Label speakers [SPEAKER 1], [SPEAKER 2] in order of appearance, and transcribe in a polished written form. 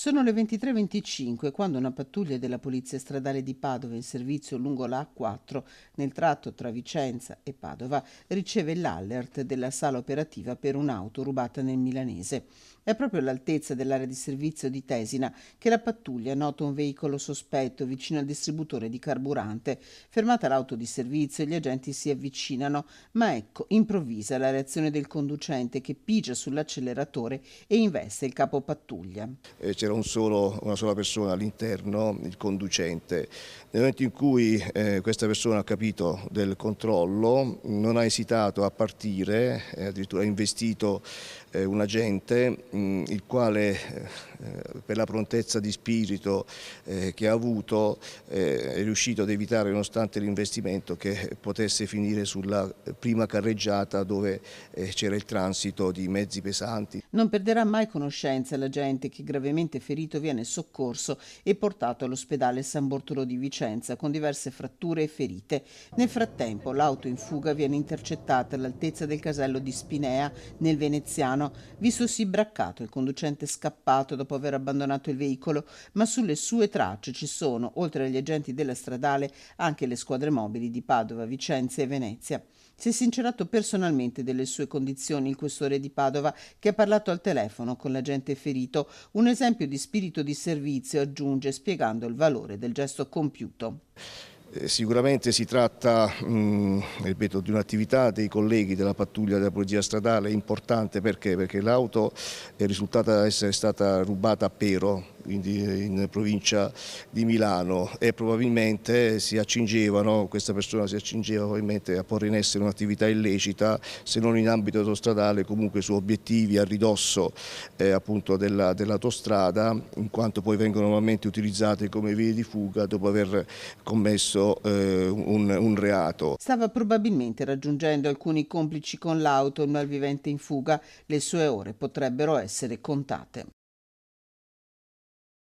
[SPEAKER 1] Sono le 23:25 quando una pattuglia della Polizia Stradale di Padova in servizio lungo la A4 nel tratto tra Vicenza e Padova riceve l'allert della sala operativa per un'auto rubata nel milanese. È proprio all'altezza dell'area di servizio di Tesina che la pattuglia nota un veicolo sospetto vicino al distributore di carburante. Fermata l'auto di servizio, gli agenti si avvicinano, ma ecco, improvvisa la reazione del conducente che pigia sull'acceleratore e investe il capo pattuglia.
[SPEAKER 2] C'era una sola persona all'interno, il conducente. Nel momento in cui questa persona ha capito del controllo, non ha esitato a partire, addirittura ha investito un agente, il quale per la prontezza di spirito che ha avuto è riuscito ad evitare, nonostante l'investimento, che potesse finire sulla prima carreggiata dove c'era il transito di mezzi pesanti.
[SPEAKER 1] Non perderà mai conoscenza l'agente che, gravemente ferito, viene soccorso e portato all'ospedale San Bortolo di Vicenza con diverse fratture e ferite. Nel frattempo l'auto in fuga viene intercettata all'altezza del casello di Spinea nel Veneziano. Vistosi braccato, il conducente è scappato dopo aver abbandonato il veicolo, ma sulle sue tracce ci sono, oltre agli agenti della stradale, anche le squadre mobili di Padova, Vicenza e Venezia. Si è sincerato personalmente delle sue condizioni il questore di Padova, che ha parlato al telefono con l'agente ferito, un esempio di spirito di servizio, aggiunge, spiegando il valore del gesto compiuto.
[SPEAKER 2] Sicuramente si tratta, ripeto, di un'attività dei colleghi della pattuglia della Polizia Stradale importante. Perché l'auto è risultata essere stata rubata a Pero, quindi in provincia di Milano, e probabilmente questa persona si accingeva probabilmente a porre in essere un'attività illecita, se non in ambito autostradale, comunque su obiettivi a ridosso appunto dell'autostrada, in quanto poi vengono normalmente utilizzate come vie di fuga dopo aver commesso un reato.
[SPEAKER 1] Stava probabilmente raggiungendo alcuni complici con l'auto, il malvivente in fuga. Le sue ore potrebbero essere contate.